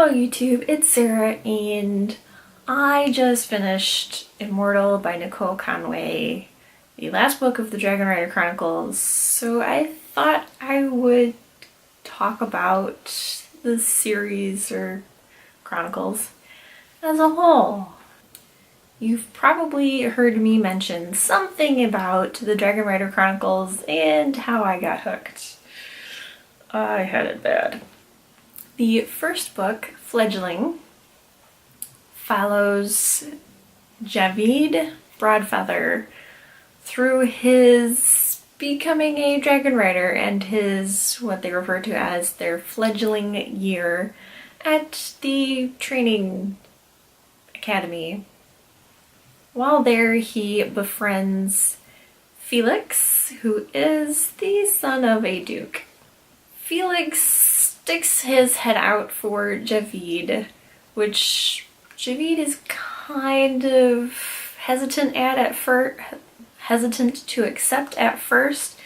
Hello YouTube, it's Sarah, and I just finished Immortal by Nicole Conway, the last book of the Dragon Rider Chronicles, so I thought I would talk about the series or Chronicles as a whole. You've probably heard me mention something about the Dragon Rider Chronicles and how I got hooked. I had it bad. The first book, Fledgling, follows Javid Broadfeather through his becoming a dragon rider and his, what they refer to as their fledgling year at the training academy. While there, he befriends Felix, who is the son of a duke. Felix sticks his head out for Javid, which Javid is kind of hesitant to accept at first,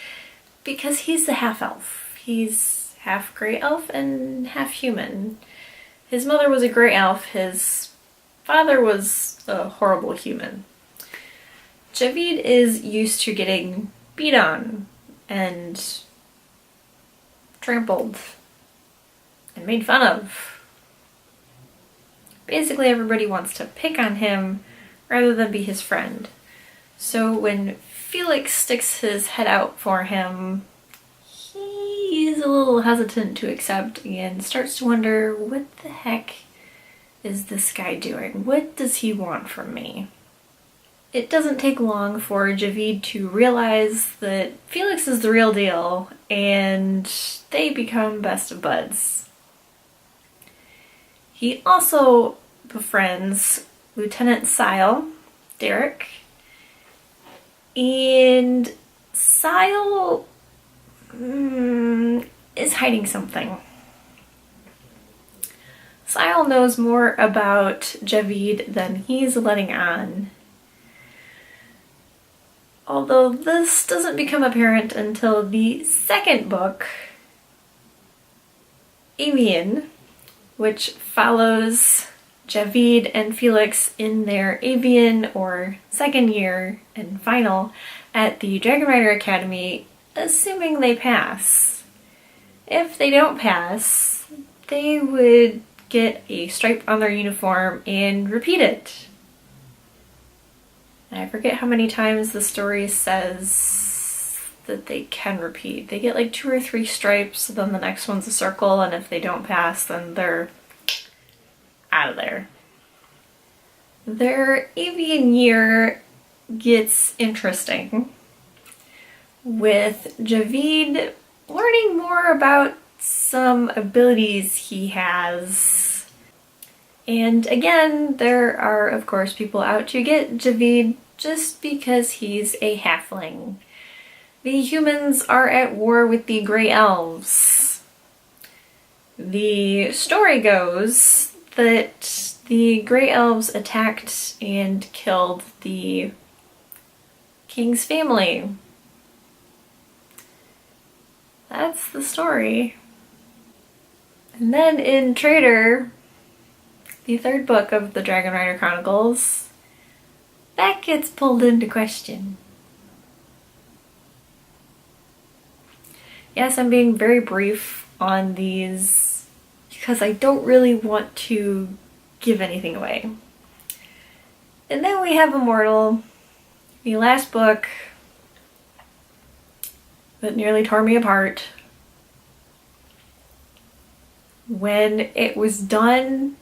because he's the half-elf. He's half gray elf and half human. His mother was a gray elf, his father was a horrible human. Javid is used to getting beat on and trampled and made fun of. Basically, everybody wants to pick on him rather than be his friend. So when Felix sticks his head out for him, he's a little hesitant to accept and starts to wonder, what the heck is this guy doing? What does he want from me? It doesn't take long for Javid to realize that Felix is the real deal, and they become best of buds. He also befriends Lieutenant Sile, Derek, and Sile is hiding something. Sile knows more about Javid than he's letting on. Although this doesn't become apparent until the second book, Avian, which follows Javid and Felix in their avian or second year and final at the Dragon Rider Academy, assuming they pass. If they don't pass, they would get a stripe on their uniform and repeat it. I forget how many times the story says that they can repeat. They get like 2 or 3 stripes, then the next one's a circle, and if they don't pass, then they're out of there. Their avian year gets interesting, with Javid learning more about some abilities he has. And again, there are, of course, people out to get Javid just because he's a halfling. The humans are at war with the Grey Elves. The story goes that the Grey Elves attacked and killed the king's family. That's the story. And then in Traitor, the third book of the Dragon Rider Chronicles, that gets pulled into question. Yes, I'm being very brief on these because I don't really want to give anything away. And then we have Immortal, the last book that nearly tore me apart. When it was done,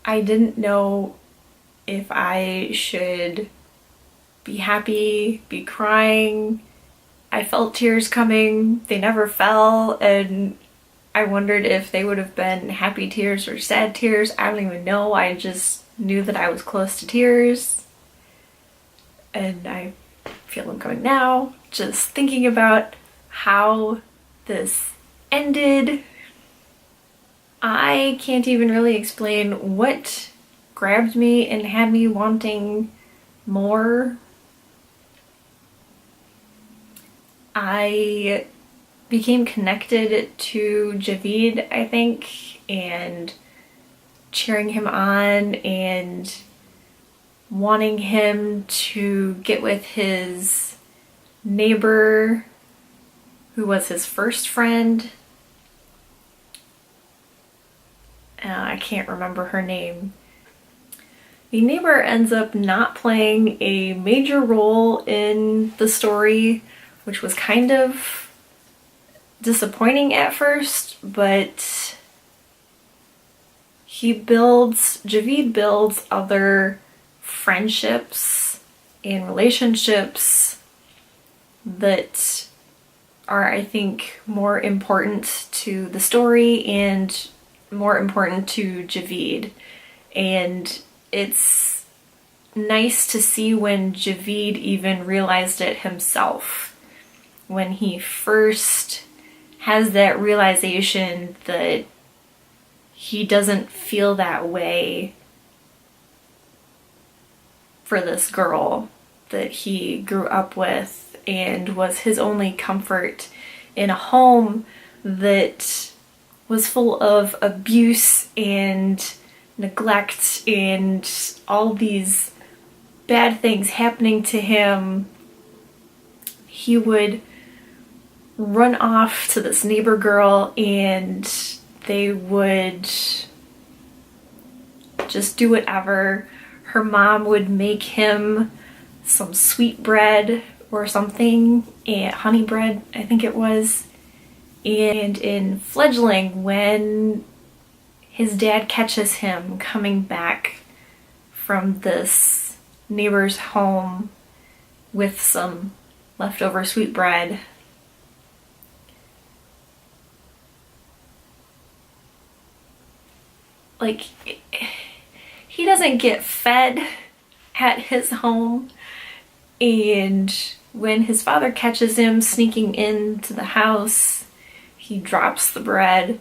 I didn't know if I should be happy, be crying. I felt tears coming. They never fell, and I wondered if they would have been happy tears or sad tears. I don't even know. I just knew that I was close to tears. And I feel them coming now, just thinking about how this ended. I can't even really explain what grabbed me and had me wanting more. I became connected to Javid, I think, and cheering him on and wanting him to get with his neighbor who was his first friend. I can't remember her name. The neighbor ends up not playing a major role in the story, which was kind of disappointing at first, but Javid builds other friendships and relationships that are, I think, more important to the story and more important to Javid. And it's nice to see when Javid even realized it himself. When he first has that realization that he doesn't feel that way for this girl that he grew up with and was his only comfort in a home that was full of abuse and neglect and all these bad things happening to him. He would run off to this neighbor girl and they would just do whatever. Her mom would make him some sweet bread or something, and honey bread, I think it was. And in Fledgling, when his dad catches him coming back from this neighbor's home with some leftover sweet bread, like, he doesn't get fed at his home, and when his father catches him sneaking into the house, he drops the bread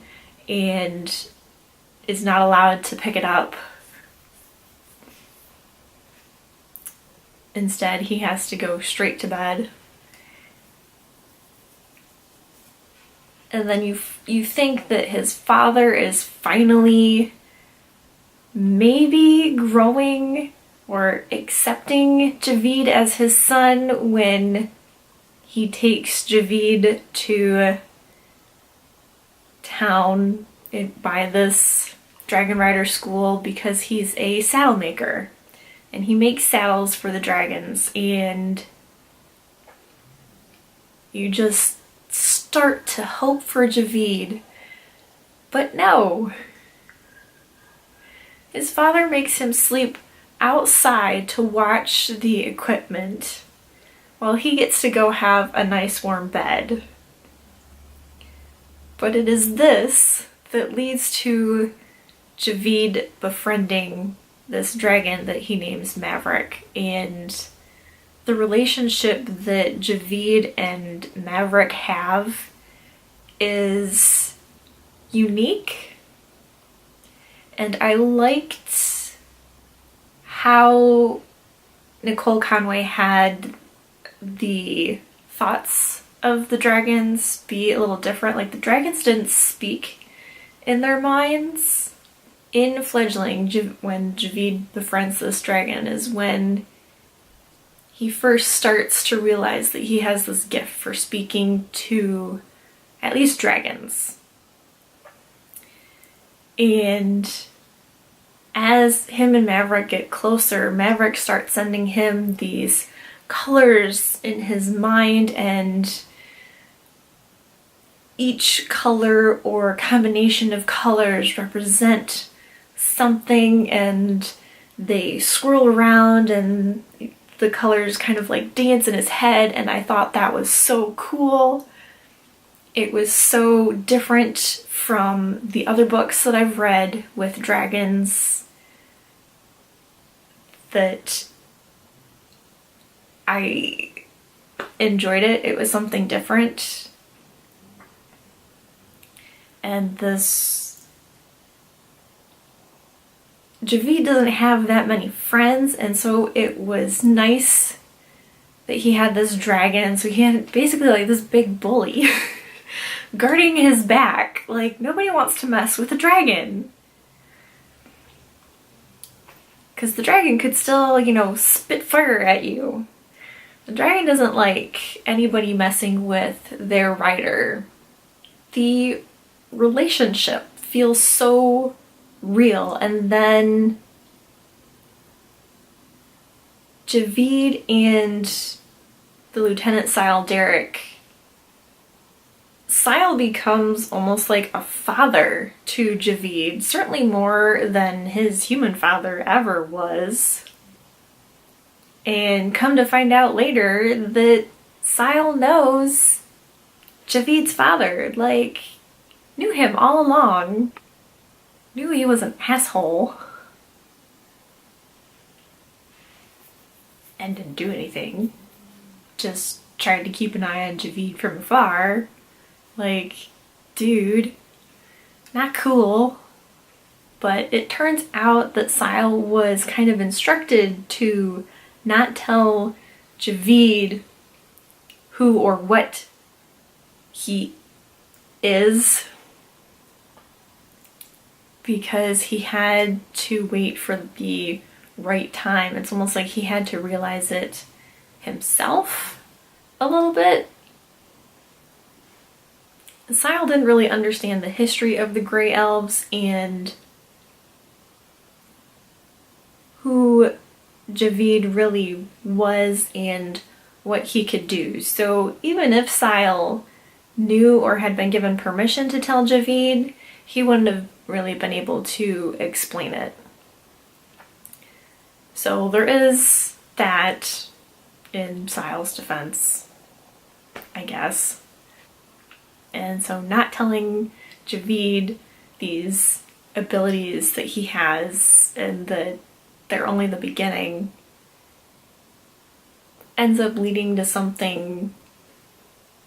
and is not allowed to pick it up. Instead, he has to go straight to bed. And then you think that his father is finally maybe growing or accepting Javid as his son when he takes Javid to town by this dragon rider school because he's a saddle maker and he makes saddles for the dragons, and you just start to hope for Javid. But no. His father makes him sleep outside to watch the equipment while he gets to go have a nice warm bed. But it is this that leads to Javid befriending this dragon that he names Maverick, and the relationship that Javid and Maverick have is unique. And I liked how Nicole Conway had the thoughts of the dragons be a little different. Like, the dragons didn't speak in their minds. In Fledgling, when Javid befriends this dragon, is when he first starts to realize that he has this gift for speaking to at least dragons. And as him and Maverick get closer, Maverick starts sending him these colors in his mind, and each color or combination of colors represent something, and they swirl around and the colors kind of like dance in his head, and I thought that was so cool. It was so different from the other books that I've read with dragons that I enjoyed it. It was something different. And this Javid doesn't have that many friends, and so it was nice that he had this dragon. So he had basically like this big bully guarding his back. Like, nobody wants to mess with a dragon. Because the dragon could still, you know, spit fire at you. The dragon doesn't like anybody messing with their rider. The relationship feels so real. And then Javid and the Lieutenant Sile Derek, Sile becomes almost like a father to Javid, certainly more than his human father ever was. And come to find out later that Sile knows Javid's father, like, knew him all along, knew he was an asshole, and didn't do anything. Just tried to keep an eye on Javid from afar. Like, dude, not cool. But it turns out that Sile was kind of instructed to not tell Javid who or what he is, because he had to wait for the right time. It's almost like he had to realize it himself a little bit. Sile didn't really understand the history of the Grey Elves and who Javid really was and what he could do. So even if Sile knew or had been given permission to tell Javid, he wouldn't have really been able to explain it. So there is that in Sile's defense, I guess. And so not telling Javid these abilities that he has and that they're only the beginning ends up leading to something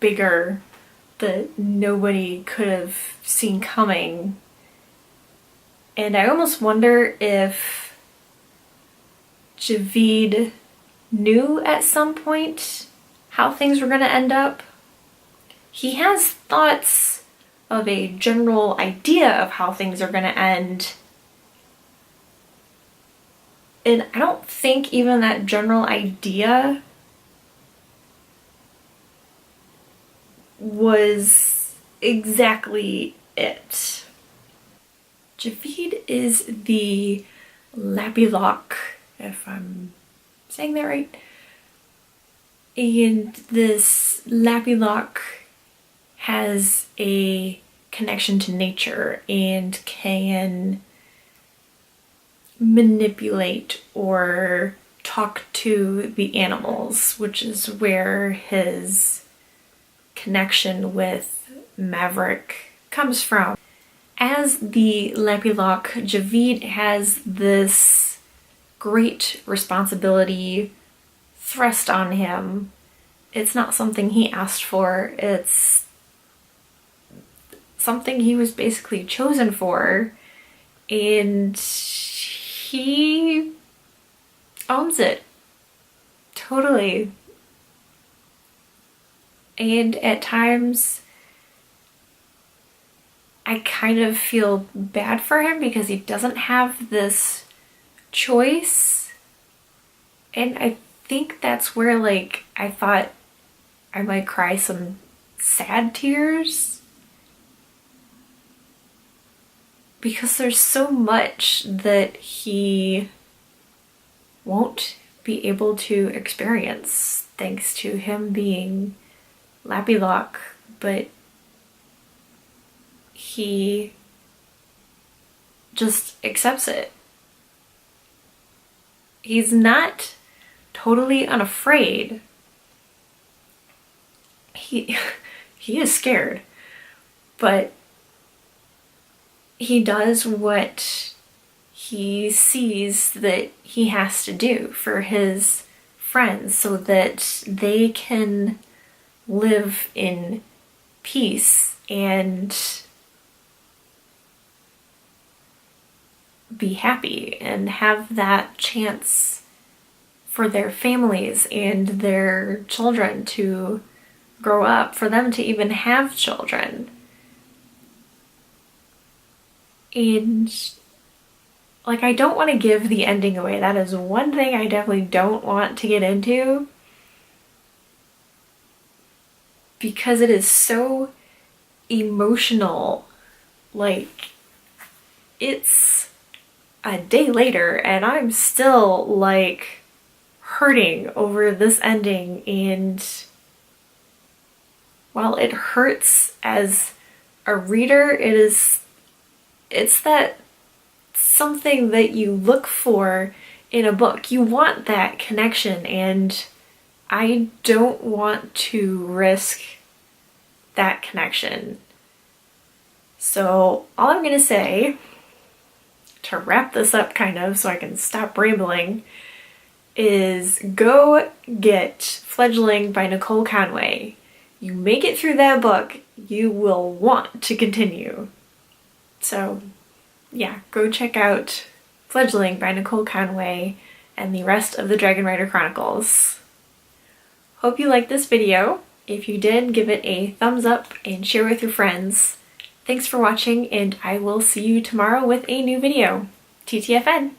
bigger that nobody could have seen coming. And I almost wonder if Javid knew at some point how things were going to end up. He has thoughts of a general idea of how things are going to end. And I don't think even that general idea was exactly it. Javid is the Lapilock, if I'm saying that right. And this Lapilock has a connection to nature and can manipulate or talk to the animals, which is where his connection with Maverick comes from. As the Lapilock, Javid has this great responsibility thrust on him. It's not something he asked for, it's something he was basically chosen for, and he owns it totally. And at times I kind of feel bad for him because he doesn't have this choice, and I think that's where, like, I thought I might cry some sad tears, because there's so much that he won't be able to experience thanks to him being Lapilock, but he just accepts it. He's not totally unafraid. He is scared, but he does what he sees that he has to do for his friends so that they can live in peace and be happy and have that chance for their families and their children to grow up, for them to even have children. And like, I don't want to give the ending away. That is one thing I definitely don't want to get into, because it is so emotional. Like, it's a day later and I'm still like hurting over this ending, and while it hurts as a reader, it's that something that you look for in a book. You want that connection, and I don't want to risk that connection. So all I'm gonna say, to wrap this up kind of so I can stop rambling, is go get Fledgling by Nicole Conway. You make it through that book, you will want to continue. So yeah, go check out Fledgling by Nicole Conway and the rest of the Dragon Rider Chronicles. Hope you liked this video. If you did, give it a thumbs up and share with your friends. Thanks for watching, and I will see you tomorrow with a new video. TTFN!